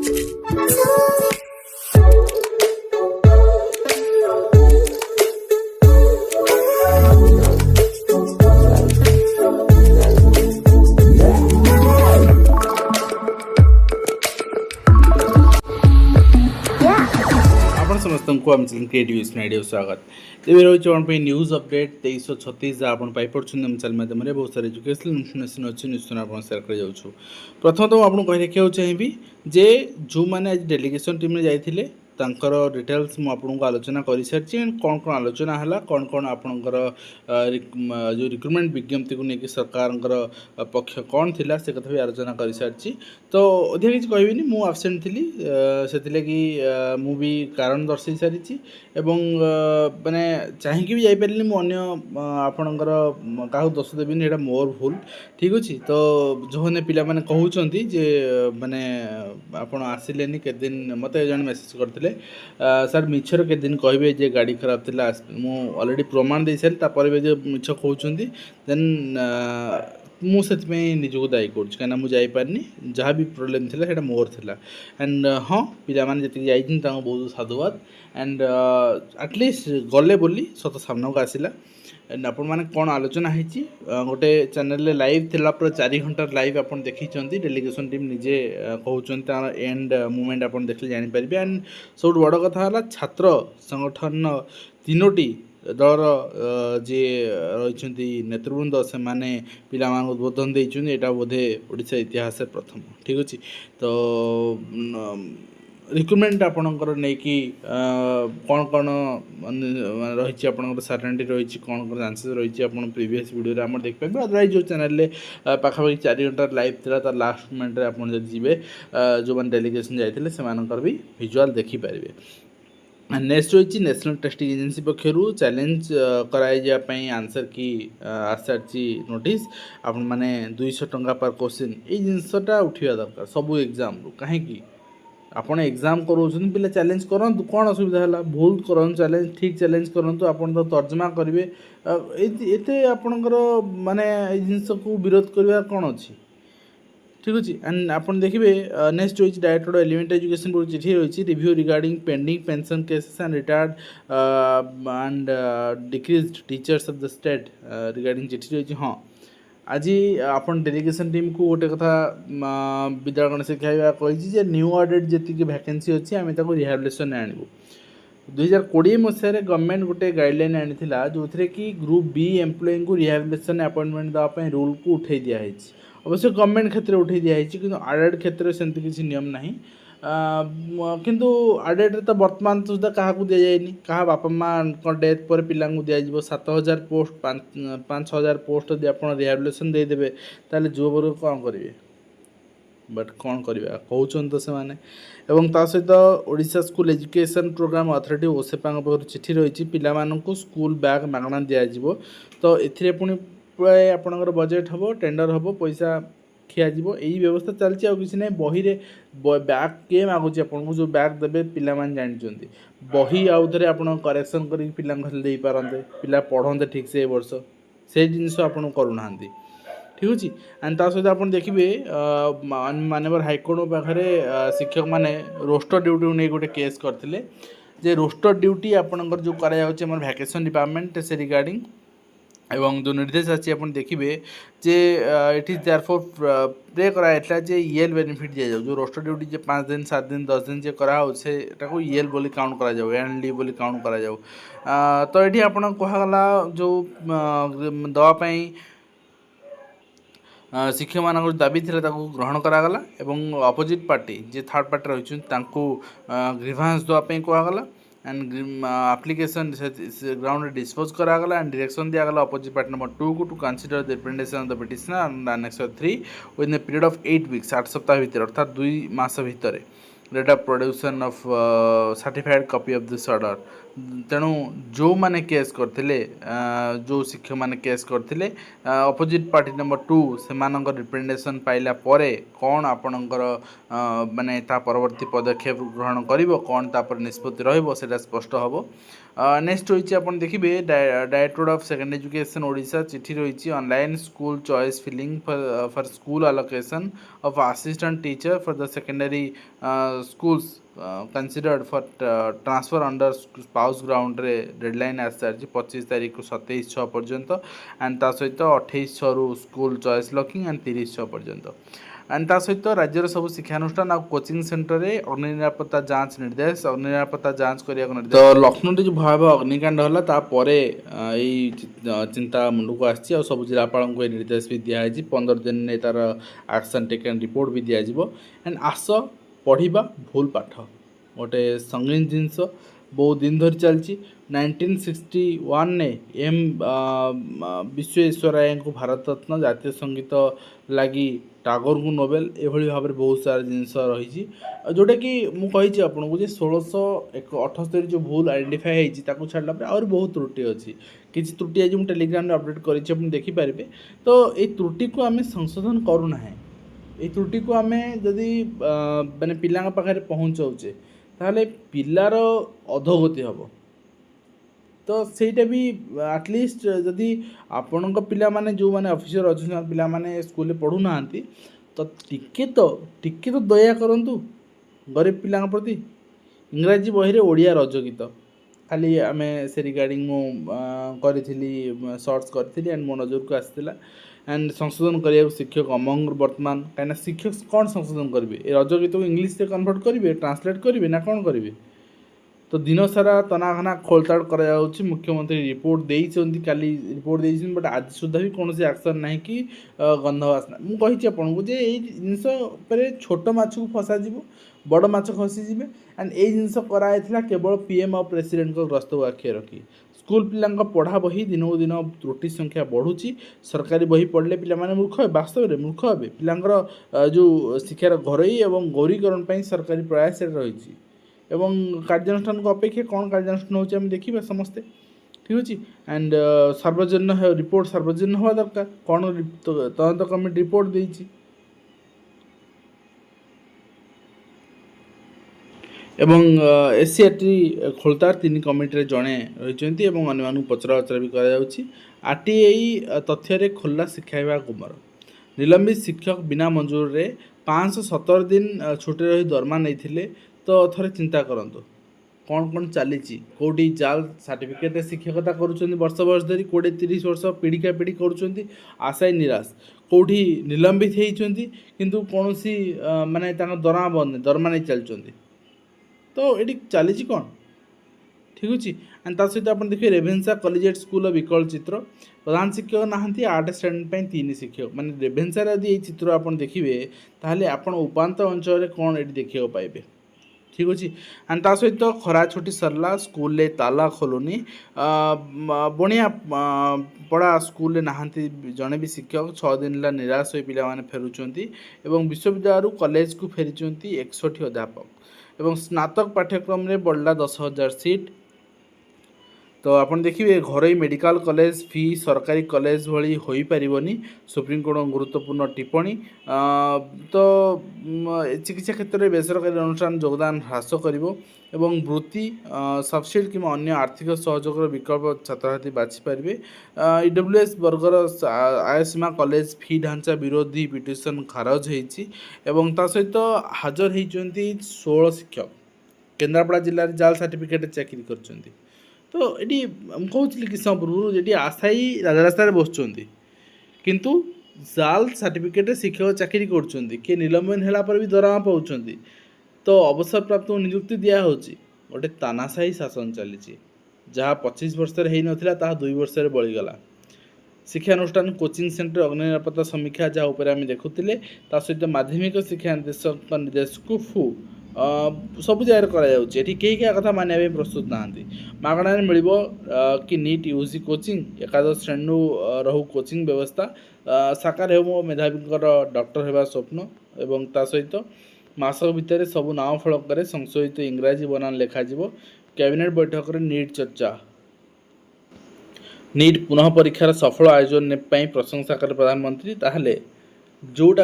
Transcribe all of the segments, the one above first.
समस्त को आम चैनल क्रिएटिव आइडिया स्वागत तेज रही आप न्यूज अपडेट 2336 आप पाइपे आम चैनल माध्यम बहुत सारे एजुकेशनल इनफर्मेशन अच्छी निश्चय आप सेयार कर प्रथम तो आपको कही रखा चाहिए जे जो मैंने आज डेलीगेशन टीम जाते तांकर डिटेल्स मु आपको आलोचना कर सारी एंड कौन कौन आलोचना है कौन कौन आपणकर जो रिक्रुटमेंट विज्ञप्ति को लेकिन सरकार पक्ष कौन थिला से कथा भी आलोचना कर सारी तो अधिक किसी कहबी मु आबसेंट थी से मु भी कारण दर्शाई सारी एवं माने चाहिए भी जापारे मुझे आपणकर क्या दोष देवी यहाँ मोर भूल ठीक अच्छे तो जो मैंने पिला माने कहते जे माने आपड़ आसिले दिन मत जन मेसेज करते सर मिछर के दिन कहे जे गाड़ी खराब थी मु ऑलरेडी प्रमाण दे सारी भी जो मिछ कहते देन मुझे निजक दायी कहीं मुझे जहाँ भी प्रोब्लेम थी से मोर थी एंड हाँ पाने जी जाती बहुत साधुवाद एंड एटलिस्ट गले बोली सत सामना को आसला एंड आपण मैंने कौन आलोचना होती गोटे चैनल लाइव थिला पूरा 4 घंटार लाइव आप देखी डेलीगेशन टीम निजे कहते एंड मूवमेंट आप देखले जानीपारे एंड सब बड़ कथा छात्र संगठन तीनोटी दलर जी रही नेतृवृंद से माने पिला उद्बोधन देते यहाँ बोधे ओडिशा इतिहास प्रथम ठीक अच्छे तो रिक्रुटमेंट आपणकर नहीं कि कौन कौन रही आपंकर सार्टेनिटी रही कौन कौन चांसेस रही आप प्रीवियस वीडियो आम देखिए अदरवाइज जो चैनल पाखापाखि 4 घंटार लाइव थी तार लास्ट मोमेंट आप जी जो मैंने डेलीगेशन जाते से भी विजुआल देखिपारे नेक्स्ट रही नेशनल टेस्टिंग एजेंसी पक्षर चैलेंज कराई आंसर की आसारी नोटिस आपण मैंने 200 टंका पर क्वेश्चन ये जिनसटा उठा दरकार सबू एग्जाम कहीं आपड़ एग्जाम कराऊँ पिला चैलेंज करूँ कौन असुविधा है भूल करूँ चैलेंज ठीक चैलेंज करूँ आप तो तर्जमा करेंगे ये आपणकर माने जिनस को विरोध करवा कौन अच्छी ठीक अच्छे एंड आप देखिए नेक्स्ट रही डायरेक्टर एलिमेंटरी एजुकेशन बोर्ड चिठी रही review regarding pending pension cases and retired and decreased teachers of the state regarding चिठी रही हाँ आज आप डेलीगेशन टीम को गोटे कथा विद्यालय गणेश शिक्षा विभाग कही न्यू ऑडिट जी वैकेंसी अच्छी आम रिहाबिलिटेशन आणबू 2020 मसीह गवर्नमेंट गोटे गाइडलाइन आनी जो थे कि ग्रुप बी एम्प्लॉई को रिहाबिलिटेशन अपॉइंटमेंट देवाई रूल को उठे दिखाई अवश्य गवर्नमेंट क्षेत्र में उठे दिखाई कि आडेड क्षेत्र में सेमती किसी नियम ना किंतु आडेड तो बर्तमान सुधा क्या दि जाए क्या बापा माँ डेथ पर पिला दिज्व 7000 पोस्ट 5000 पोस्ट यदि आप रिहाबिलिटेशन देदेवे ताले जो वर्ग कौन करेंगे बट कौन करवा कहते तो से माने एवं ता सहित Odisha school education programme authority OSEPA पाखर चिठी रही पिलामानंकु स्कूल बैग मागणा दिज्व तो ए पुणी प्राय आपणकर बजेट हम टेंडर हम पैसा खियाजी यही व्यवस्था चलती आ किसी ना बही रे बैग किए मागुच आपको जो बैग देवे पिला जानते बही आउ थे आप करेक्शन कर पिला पारते पिला पढ़ते ठीक से वर्ष से जिनस आप करूना ठीक अच्छे एंड ता सहित आप देखिए माननीय हाइकोर्ट पाखे शिक्षक मैंने रोस्टर ड्यूटी नहीं गोटे केस करते जे रोस्टर ड्यूटी आपंकर जो कर वैकेशन डिपार्टमेंट से रिगार्डिंग एवं जो निर्देश अच्छी आप देखिए जे it is there for pray कराइला जे ईएल बेनिफिट दि जाऊ जो रोस्टर ड्यूटी जे 5 दिन 7 दिन 10 दिन जे कराऊ से ईएल बोली काउंट करा जाऊ एंड लीव बोली काउंट करा जाऊ तो ये आप कहला जो दवापाई शिक्षक मान दाबी थी ग्रहण करागला एवं अपोजिट पार्टी जे थर्ड पार्टी रही ग्रीभांस देवाई कहगला एंड एप्लिकेशन ग्राउंड डिस्पोज करागला एंड डायरेक्शन दिगला अपोजिट पार्टी नंबर 2 को to consider the representation of the petitioner and next 3 within the period of 8 weeks 8 सप्ताह भीतर अर्थात 2 मास भीतर rate of production of certified copy of this order तेणु जो माने केस करथिले जो शिक्षक माने केस करथिले अपोजिट पार्टी नंबर 2 सेमानंकर रिप्रेजेंटेशन पाइला परे कौन आपणकर माने ता परवर्ती पदक्षेप ग्रहण करिवो कौन ता पर निष्पत्ति रहइबो सेटा स्पष्ट हबो। नेक्स्ट होइछि आपण देखिबे directorate of secondary education Odisha चिठी रहिछि online school choice filling for school allocation of assistant teacher for the secondary schools considered for transfer under spouse ground रे डेडलाइन आस सारी 25 तारीख को 27/6 पर्यंत एंड ता सहित 28/6 रु स्कूल चॉइस लॉकिंग एंड 30/6 पर्यंत एंड ता सहित राज्यर सब शिक्षानुष्ठान और कोचिंग सेंटर रे अग्नि निरापत्ता जांच निर्देश अग्नि निरापत्ता जांच करिया निर्देश। तो लखनऊ जो भयावह अग्निकांड होला ता परे चिंता मुंड को आछि और सब जिलापाल को निर्देश भी दिया है 15 दिन ने तार एक्शन टेकन रिपोर्ट भी दिया जिवो एंड आस पढ़ा भूल पाठ गोटे संगीन जिनस बहुत दिन धरी चलती 1961 ने एम विश्वेश्वरैया को भारत रत्न जातीय संगीत लगी टागोर को नोबेल एभली भाव में बहुत सारा जिनस रही जोटा कि मुझे आपको 1678 जो भूल आइडेंटिफाई होती छाड़ा आहुरी बहुत त्रुटि अच्छी किसी त्रुटि आज मुझे टेलीग्राम अपडेट कर देखिपारे तो ये त्रुटि को आम संशोधन करूना ये त्रुटि को आम जदि माने पिला पाखे पहुँचाऊे ताहले पिलार अधोगति हम तो ସେଇଟା भी एटलिस्ट जदि आपण पिला माने जो माने ऑफिसर अच्छा पिला माने स्कूल पढ़ू ना तो टिके तो दया करंतु गरीब पिला प्रति इंग्राजी बही रे ओडिया रज गीत खाली आम से रिगार्डिंग करी सर्च करी एंड मो नजर को आसाला एंड संशोधन करिया शिक्षक अमंग वर्तमान कहीं शिक्षक कौन संशोधन करेंगे रज गीत को इंग्लीश से कन्वर्ट करेंगे ट्रांसलेट करेंगे ना कौन करेंगे तो दिन सारा तनाघना खोलताड़ कर मुख्यमंत्री रिपोर्ट देइछन्ती काली रिपोर्ट देइछन बट आज सुधा भी कौन एक्शन ना कि गंध बासना मुझे आपको जे ये जिनस छोट माछ को फसा जीव बड़ माछ खसीजे एंड ये जिनस कराइला केवल पीएम और प्रेसिडेंट को ग्रस्त को आखिए रखी स्कूल पिला पढ़ा बही दिन को दिन त्रुटि संख्या बढ़ुची सरकारी बही पढ़ले पिला माने मूर्ख वास्तव में मूर्ख हे पिलांकर जो शिक्षार घरोई और गौरीकरण पर सरकारी प्रयास रही एवं कार्यानुष्ठान को अपेक्षा कौन कार्यानुष्ठान होचे देखिए समस्ते ठीक अच्छे एंड सार्वजनिक रिपोर्ट सार्वजनिक हवा दरकार कौन तदंत कमिटी रिपोर्ट देइछि एवं एससीआरटी खोलतार 3 कमिटी जड़े रही अन्य पचरा उचरा भी आरटीआई तथ्य खोला शिक्षा विभाग गुमर निलंबित शिक्षक बिना मंजूर रे 517 दिन छुट्टी रही दरमा नहीं तो थोड़े चिंता करंतु कौन चली कौटी जाल सर्टिफिकेट शिक्षकता करुँच वर्ष वर्ष धरी 20-30 वर्ष पीढ़ी का पीढ़ी करुँच आशाई निराश कौटी निलंबित होती किंतु कौन सी माने दरमा बंद दरमा नहीं चलुँच तो ये चली कौन ठीक अच्छे एंड ता सहित आप देखिए रेभेन्सा कॉलेजिएट स्कूल विकल चित्र प्रधान शिक्षक नहांती 8 स्टैंडर्ड 3 शिक्षक माने रेभेन्सा यदि ये चित्र आप देखिए ताहले आप उपांत अंचल कौन ये देखा पाइबे ठीक अच्छे एंड ता सहित खरा छुट्टी सरला स्कूल ताला खोलुनी बणिया पड़ा स्कूल नहांती जड़े भी शिक्षक 6 दिन ला निराश हो पिला माने फेरुचंती एवं विश्वविद्यालय कॉलेज को फेरी 61 अध्यापक एवं स्नातक पाठ्यक्रम रे बढ़ला 10,000 सीट तो आपन देखिए घरोई मेडिकल कॉलेज फी सरकारी कॉलेज भली होई परिबनी सुप्रीम कोर्ट गुरुत्वपूर्ण टिप्पणी तो चिकित्सा क्षेत्र में बेसरकारी अनुष्ठान योगदान ह्रास करिवो एवं वृत्ति सब्सिडी कि अन्य आर्थिक सहयोग विकल्प छात्र बाछि पारे ईडब्ल्यूएस वर्गर आयसीमा कॉलेज फी ढांचा विरोधी पिटिशन खारज होती एवं ता सहित हाजर होती 16 शिक्षक केन्द्रापड़ा जिले में जाल सर्टिफिकेट चाकरी करछन्ती तो ये कहूली कि समय पूर्व ये आशायी राजरास्तार बसुँच किंतु जाल सर्टिफिकेट शिक्षक चाकरी कर किए निलंबन होगापर भी दरमा पाँच तो अवसर प्राप्त नियुक्ति दिया गोटे तानाशाही शासन चली जहाँ 25 वर्ष हो नाला 2 वर्ष बढ़ीगला शिक्षानुष्ठान कोचिंग सेंटर अग्नि निरापत्ता समीक्षा जहाँ उपर आम देखुले ता सहित माध्यमिक शिक्षा निर्देशक निर्देश को फू सब जगह करा कई कथा मानिया प्रस्तुत ना मागण मिल कि नीट यूजी कोचिंग एकादश श्रेणी रहू कोचिंग व्यवस्था साकार हो मो मेधावी डॉक्टर होगा स्वप्न एवं ता सहित मासक भितर सब नाम फलक संशोधित इंग्राजी बनान लिखा कैबिनेट बैठक में नीट चर्चा। नीट पुनः परीक्षार सफल आयोजन ପାଇଁ प्रशंसा कले प्रधानमंत्री। ताहले जोटा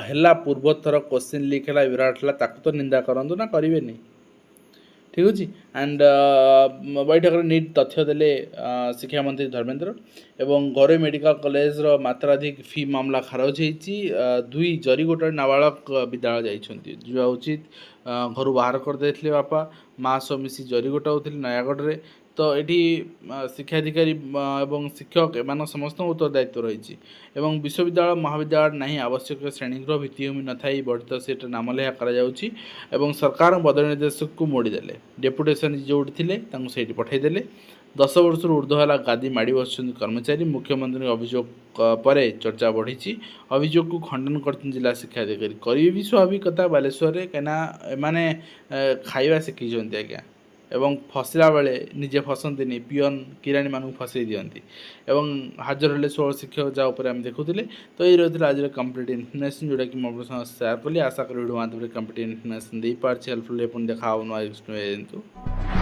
है पूर्वथर क्वेश्चन लीक है विराट है ताकू तो निंदा करूँ ना करेंगे। ठीक अच्छे एंड बैठक में नीट तथ्य देले शिक्षा मंत्री धर्मेंद्र एवं गौरव मेडिकल कॉलेज रो मात्राधिक फी मामला खारज होती। दुई जरीगोटा नाबालक विद्यालय जाइछन्ति जो उचित घर बाहर कर देथिले बापा माँ सह मिसी जरीगोटा होथिले नयागढ़ रे। तो ये शिक्षाधिकारी एवं शिक्षक एम समस्त उत्तरदायित्व रही एवं विश्वविद्यालय महाविद्यालय नहीं आवश्यक श्रेणीर भित्तिभूमि न थी वर्धित सीट नामलेखा कर सरकार बदल निर्देशक को मोड़ीदे डेपुटेसन जो थे से पठेदेले 10 वर्ष ऊर्ध्व है गादी माड़ी बस कर्मचारी मुख्यमंत्री अभियोग पर चर्चा बढ़ी अभियोग को खंडन कर जिला शिक्षाधिकारी करेंगे भी स्वाभाविक कथा बालेश्वर कहीं एमाने खाଇବା शिखी आज्ञा एवं फसला बेले निजे फसंती पियन किराणी मानू फसई दियंती एवं हाजर हेले 16 शिक्षक जहाँ आम देखुले। तो ये रही आज कंप्लीट इनफर्मेशन जोटा कि मैं शेयर कली आशा करी वीडियो माध्यम कंप्लीट इनफर्मेशन दे पार्छ हेल्पफुल देखा नुआ।